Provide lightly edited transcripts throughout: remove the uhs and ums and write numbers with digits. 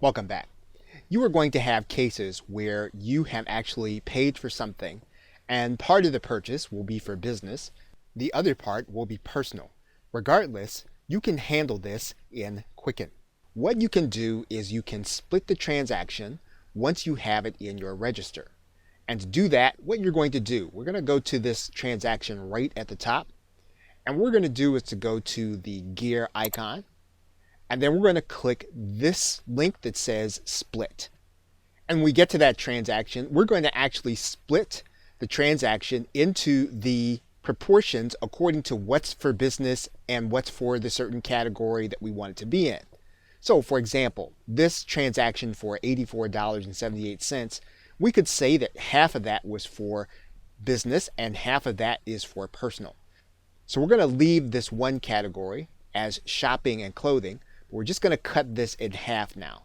Welcome back. You are going to have cases where you have actually paid for something and part of the purchase will be for business, the other part will be personal. Regardless, you can handle this in Quicken. What you can do is you can split the transaction once you have it in your register. And to do that, what you're going to do, we're going to go to this transaction right at the top. And what we're going to do is to go to the gear icon. And then we're going to click this link that says split. And when we get to that transaction, we're going to actually split the transaction into the proportions according to what's for business and what's for the certain category that we want it to be in. So for example, this transaction for $84.78, we could say that half of that was for business and half of that is for personal. So we're going to leave this one category as shopping and clothing. We're just going to cut this in half now.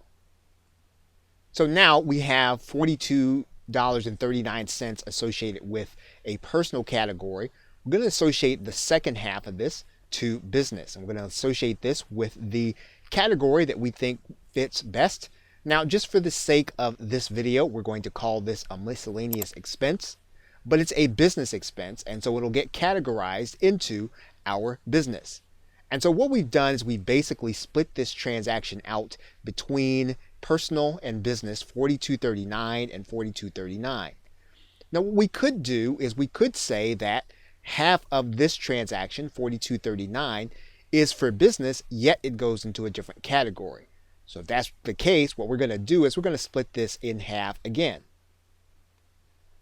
So now we have $42.39 associated with a personal category. We're going to associate the second half of this to business. And we're going to associate this with the category that we think fits best. Now, just for the sake of this video, we're going to call this a miscellaneous expense, but it's a business expense, and so it'll get categorized into our business. And so what we've done is we basically split this transaction out between personal and business, $42.39 and $42.39. Now what we could do is we could say that half of this transaction, $42.39, is for business, yet it goes into a different category. So if that's the case, what we're going to do is we're going to split this in half again.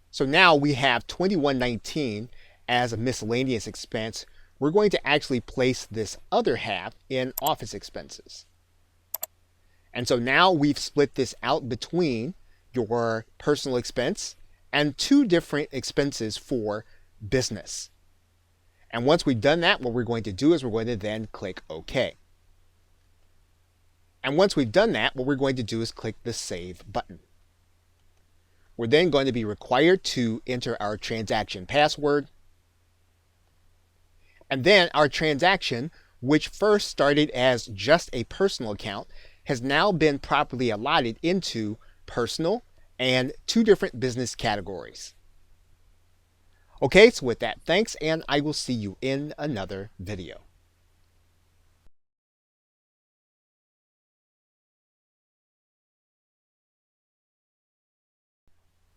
So now we have $21.19 as a miscellaneous expense. We're going to actually place this other half in office expenses. And so now we've split this out between your personal expense and two different expenses for business. And once we've done that, what we're going to do is we're going to then click OK. And once we've done that, what we're going to do is click the Save button. We're then going to be required to enter our transaction password. And then our transaction, which first started as just a personal account, has now been properly allotted into personal and two different business categories. Okay, so with that, thanks, and I will see you in another video.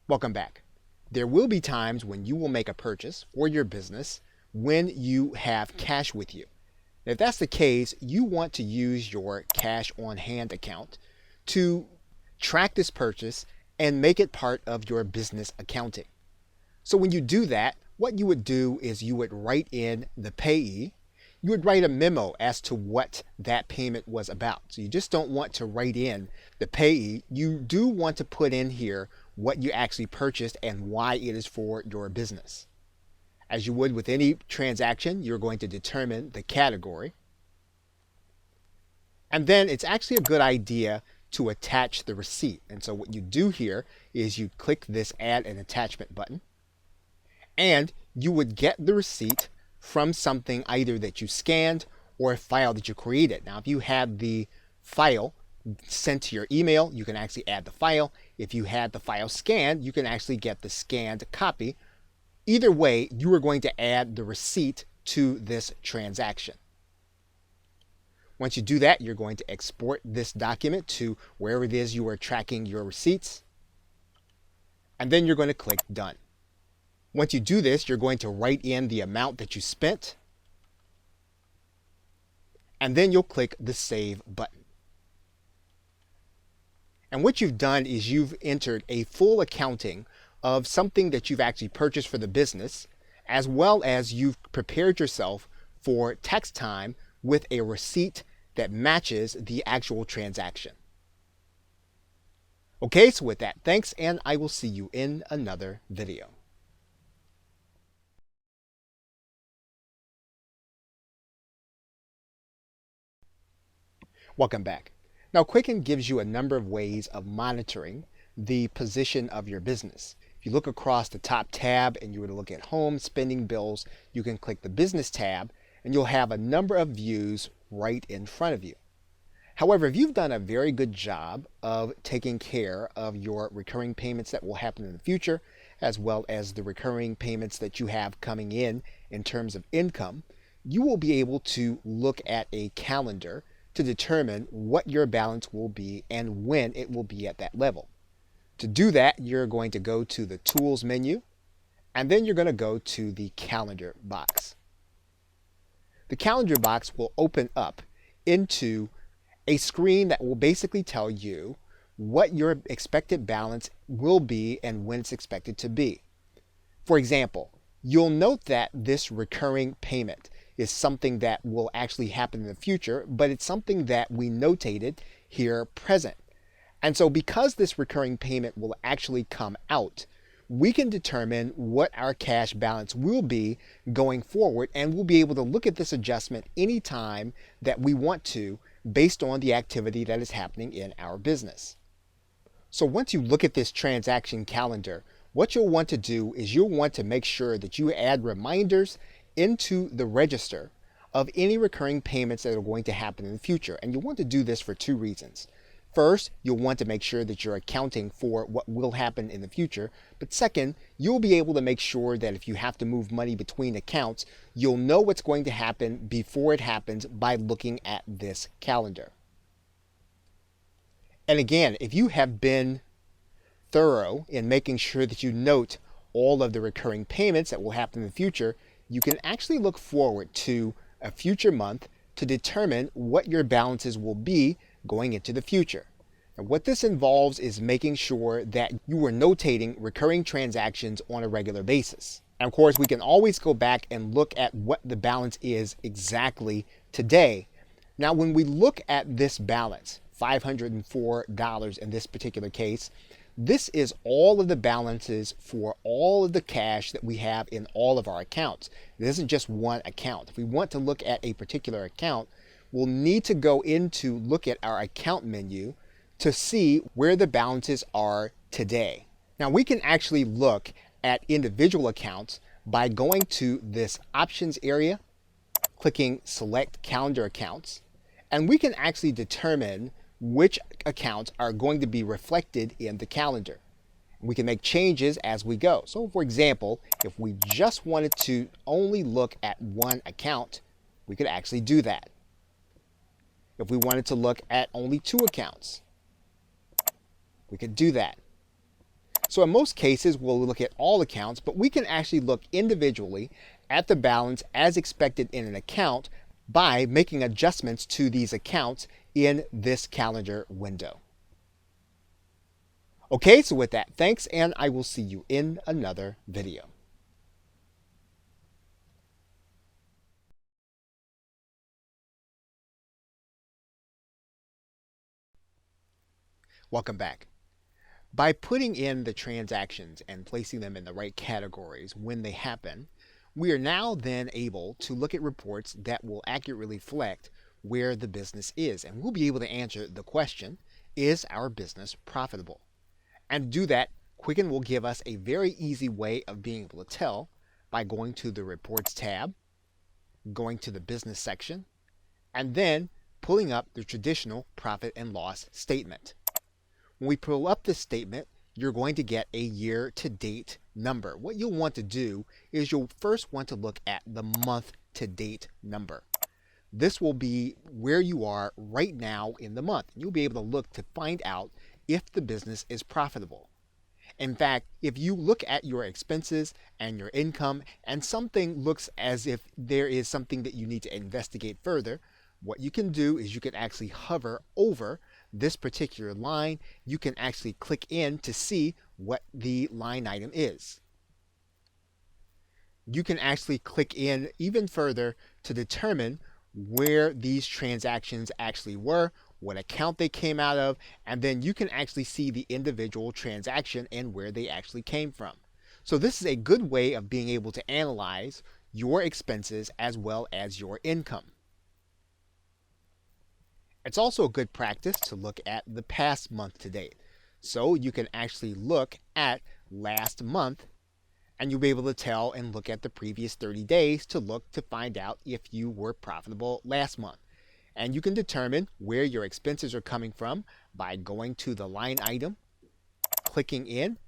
Welcome back. There will be times when you will make a purchase for your business when you have cash with you. If that's the case, you want to use your cash on hand account to track this purchase and make it part of your business accounting. So when you do that, what you would do is you would write in the payee. You would write a memo as to what that payment was about. So you just don't want to write in the payee. You do want to put in here what you actually purchased and why it is for your business. As you would with any transaction, you're going to determine the category. And then it's actually a good idea to attach the receipt. And so what you do here is you click this Add an Attachment button. And you would get the receipt from something either that you scanned or a file that you created. Now, if you had the file sent to your email, you can actually add the file. If you had the file scanned, you can actually get the scanned copy. Either way, you are going to add the receipt to this transaction. Once you do that, you're going to export this document to wherever it is you are tracking your receipts. And then you're going to click Done. Once you do this, you're going to write in the amount that you spent. And then you'll click the Save button. And what you've done is you've entered a full accounting of something that you've actually purchased for the business, as well as you've prepared yourself for tax time with a receipt that matches the actual transaction. Okay, so with that, thanks, and I will see you in another video. Welcome back. Now, Quicken gives you a number of ways of monitoring the position of your business. If you look across the top tab and you were to look at home, spending, bills, you can click the business tab and you'll have a number of views right in front of you. However, if you've done a very good job of taking care of your recurring payments that will happen in the future, as well as the recurring payments that you have coming in terms of income, you will be able to look at a calendar to determine what your balance will be and when it will be at that level. To do that, you're going to go to the Tools menu, and then you're going to go to the Calendar box. The Calendar box will open up into a screen that will basically tell you what your expected balance will be and when it's expected to be. For example, you'll note that this recurring payment is something that will actually happen in the future, but it's something that we notated here present. And so because this recurring payment will actually come out, we can determine what our cash balance will be going forward, and we'll be able to look at this adjustment anytime that we want to based on the activity that is happening in our business. So once you look at this transaction calendar, what you'll want to do is you'll want to make sure that you add reminders into the register of any recurring payments that are going to happen in the future. And you want to do this for two reasons. First, you'll want to make sure that you're accounting for what will happen in the future. But second, you'll be able to make sure that if you have to move money between accounts, you'll know what's going to happen before it happens by looking at this calendar. And again, if you have been thorough in making sure that you note all of the recurring payments that will happen in the future, you can actually look forward to a future month to determine what your balances will be going into the future. And what this involves is making sure that you are notating recurring transactions on a regular basis. And of course, we can always go back and look at what the balance is exactly today. Now, when we look at this balance, $504 in this particular case, this is all of the balances for all of the cash that we have in all of our accounts. This isn't just one account. If we want to look at a particular account, we'll need to go into look at our account menu to see where the balances are today. Now we can actually look at individual accounts by going to this options area, clicking select calendar accounts, and we can actually determine which accounts are going to be reflected in the calendar. We can make changes as we go. So for example, if we just wanted to only look at one account, we could actually do that. If we wanted to look at only two accounts, we could do that. So in most cases, we'll look at all accounts, but we can actually look individually at the balance as expected in an account by making adjustments to these accounts in this calendar window. Okay, so with that, thanks, and I will see you in another video. Welcome back. By putting in the transactions and placing them in the right categories when they happen, we are now then able to look at reports that will accurately reflect where the business is, and we'll be able to answer the question, is our business profitable? And to do that, Quicken will give us a very easy way of being able to tell by going to the Reports tab, going to the Business section, and then pulling up the traditional profit and loss statement. When we pull up this statement, you're going to get a year-to-date number. What you'll want to do is you'll first want to look at the month-to-date number. This will be where you are right now in the month. You'll be able to look to find out if the business is profitable. In fact, if you look at your expenses and your income and something looks as if there is something that you need to investigate further, what you can do is you can actually hover over this particular line. You can actually click in to see what the line item is. You can actually click in even further to determine where these transactions actually were, what account they came out of, and then you can actually see the individual transaction and where they actually came from. So this is a good way of being able to analyze your expenses as well as your income. It's also a good practice to look at the past month to date. So you can actually look at last month and you'll be able to tell and look at the previous 30 days to look to find out if you were profitable last month. And you can determine where your expenses are coming from by going to the line item, clicking in,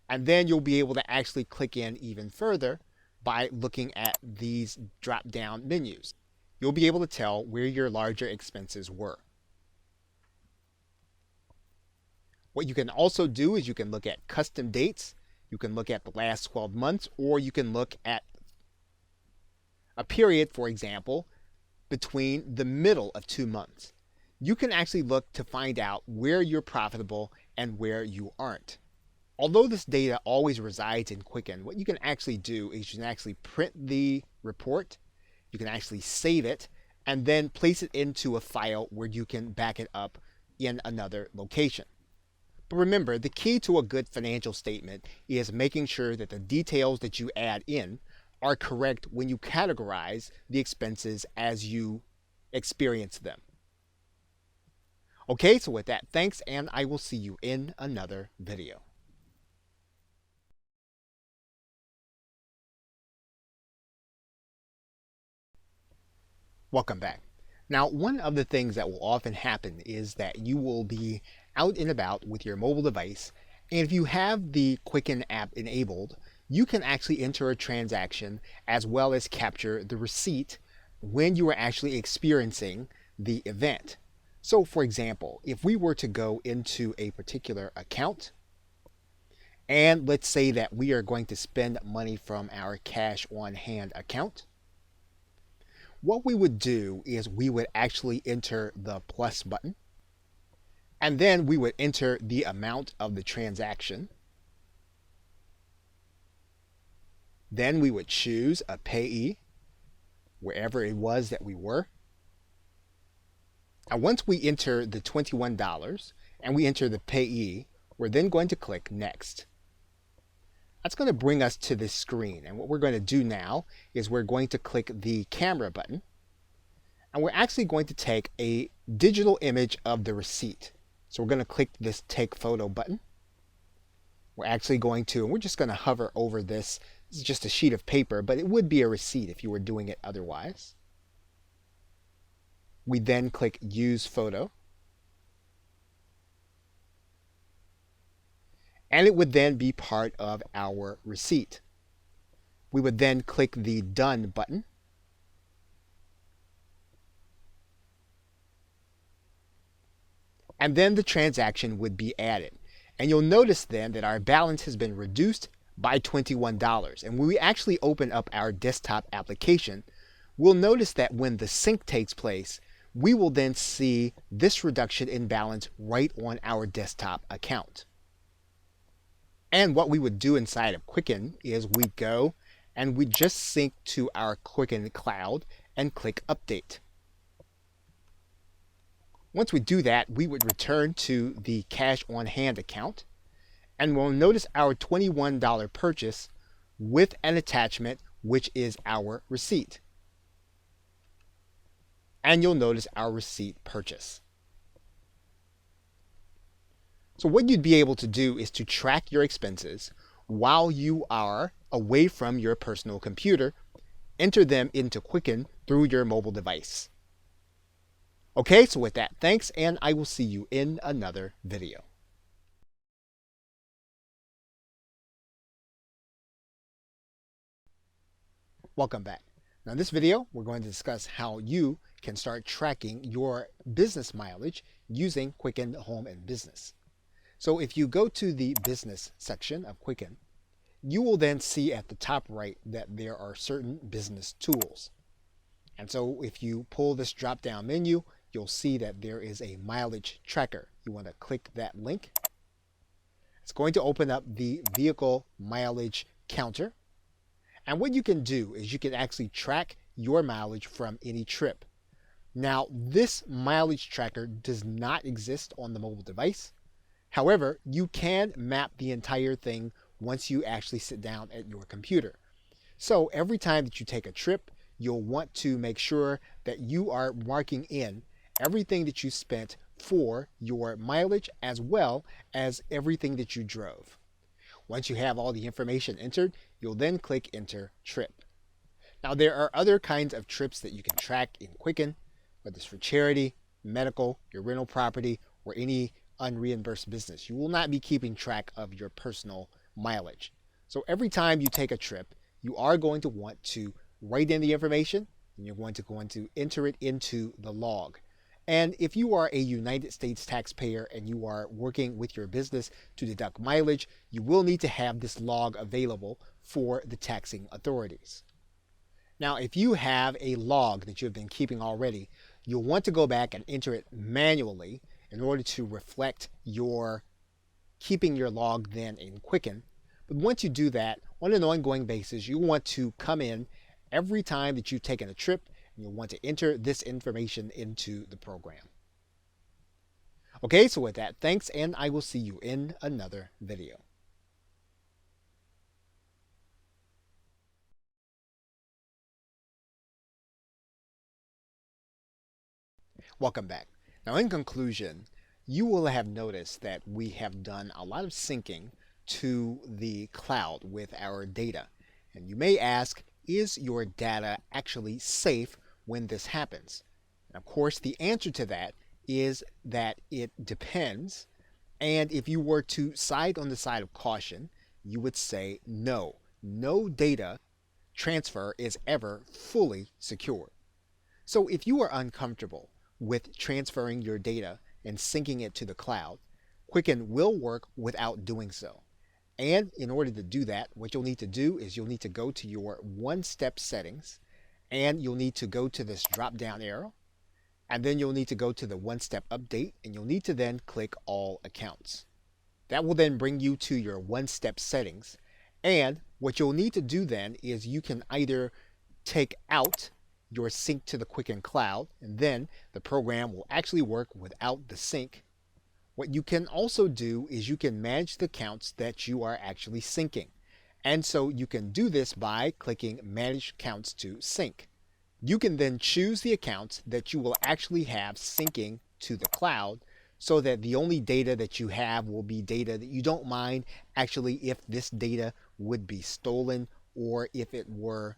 and then you'll be able to actually click in even further by looking at these drop down menus. You'll be able to tell where your larger expenses were. What you can also do is you can look at custom dates, you can look at the last 12 months, or you can look at a period, for example, between the middle of 2 months. You can actually look to find out where you're profitable and where you aren't. Although this data always resides in Quicken, what you can actually do is you can actually print the report, you can actually save it, and then place it into a file where you can back it up in another location. But remember, the key to a good financial statement is making sure that the details that you add in are correct when you categorize the expenses as you experience them. Okay, so with that, thanks, and I will see you in another video. Welcome back. Now, one of the things that will often happen is that you will be out and about with your mobile device, and if you have the Quicken app enabled, you can actually enter a transaction as well as capture the receipt when you are actually experiencing the event. So, for example, if we were to go into a particular account, and let's say that we are going to spend money from our cash on hand account, what we would do is we would actually enter the plus button, and then we would enter the amount of the transaction. Then we would choose a payee, wherever it was that we were. And once we enter the $21 and we enter the payee, we're then going to click Next. That's going to bring us to this screen. And what we're going to do now is we're going to click the camera button. And we're actually going to take a digital image of the receipt. So we're going to click this Take Photo button. We're actually going to, and we're just going to hover over this. This is just a sheet of paper, but it would be a receipt if you were doing it otherwise. We then click Use Photo. And it would then be part of our receipt. We would then click the Done button. And then the transaction would be added. And you'll notice then that our balance has been reduced by $21. And when we actually open up our desktop application, we'll notice that when the sync takes place, we will then see this reduction in balance right on our desktop account. And what we would do inside of Quicken is we go and we just sync to our Quicken cloud and click Update. Once we do that, we would return to the cash on hand account, and we'll notice our $21 purchase with an attachment, which is our receipt. And you'll notice our receipt purchase. So what you'd be able to do is to track your expenses while you are away from your personal computer. Enter them into Quicken through your mobile device. Okay, so with that, thanks, and I will see you in another video. Welcome back. Now in this video, we're going to discuss how you can start tracking your business mileage using Quicken Home and Business. So if you go to the business section of Quicken, you will then see at the top right that there are certain business tools. And so if you pull this drop down menu, you'll see that there is a mileage tracker. You want to click that link. It's going to open up the vehicle mileage counter. And what you can do is you can actually track your mileage from any trip. Now, this mileage tracker does not exist on the mobile device. However, you can map the entire thing once you actually sit down at your computer. So every time that you take a trip, you'll want to make sure that you are marking in everything that you spent for your mileage as well as everything that you drove. Once you have all the information entered, you'll then click Enter Trip. Now there are other kinds of trips that you can track in Quicken. whether it's for charity, medical, your rental property, or any unreimbursed business. You will not be keeping track of your personal mileage. So every time you take a trip, you are going to want to write in the information and you're going to enter it into the log. And if you are a United States taxpayer and you are working with your business to deduct mileage, you will need to have this log available for the taxing authorities. Now, if you have a log that you've been keeping already, you'll want to go back and enter it manually in order to reflect your keeping your log then in Quicken. But once you do that on an ongoing basis, you want to come in every time that you've taken a trip and you'll want to enter this information into the program. Okay, so with that, thanks, and I will see you in another video. Welcome back. Now, in conclusion, you will have noticed that we have done a lot of syncing to the cloud with our data. And you may ask, is your data actually safe when this happens? And of course, the answer to that is that it depends. And if you were to side on the side of caution, you would say no. No data transfer is ever fully secure. So if you are uncomfortable with transferring your data and syncing it to the cloud, Quicken will work without doing so. And in order to do that, what you'll need to do is you'll need to go to your one-step settings, and you'll need to go to this drop-down arrow, and then you'll need to go to the one-step update, and you'll need to then click all accounts. That will then bring you to your one-step settings, and what you'll need to do then is you can either take out your sync to the Quicken cloud, and then the program will actually work without the sync. What you can also do is you can manage the accounts that you are actually syncing. And so you can do this by clicking Manage Accounts to Sync. You can then choose the accounts that you will actually have syncing to the cloud so that the only data that you have will be data that you don't mind actually if this data would be stolen or if it were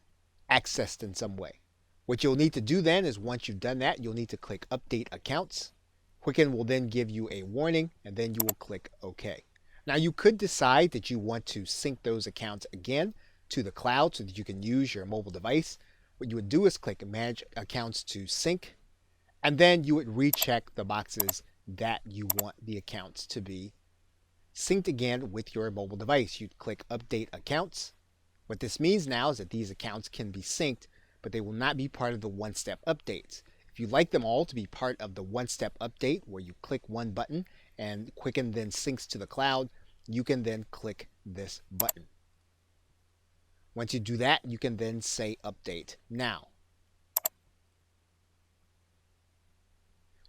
accessed in some way. What you'll need to do then is once you've done that, you'll need to click Update Accounts. Quicken will then give you a warning and then you will click OK. Now you could decide that you want to sync those accounts again to the cloud so that you can use your mobile device. What you would do is click Manage Accounts to Sync, and then you would recheck the boxes that you want the accounts to be synced again with your mobile device. You'd click Update Accounts. What this means now is that these accounts can be synced, but they will not be part of the one-step updates. If you'd like them all to be part of the one-step update where you click one button and Quicken then syncs to the cloud, you can then click this button. Once you do that, you can then say Update Now.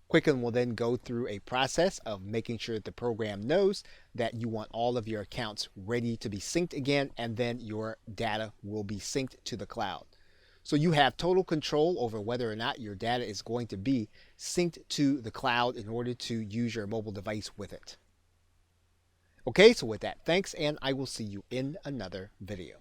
Quicken will then go through a process of making sure that the program knows that you want all of your accounts ready to be synced again, and then your data will be synced to the cloud. So you have total control over whether or not your data is going to be synced to the cloud in order to use your mobile device with it. Okay, so with that, thanks, and I will see you in another video.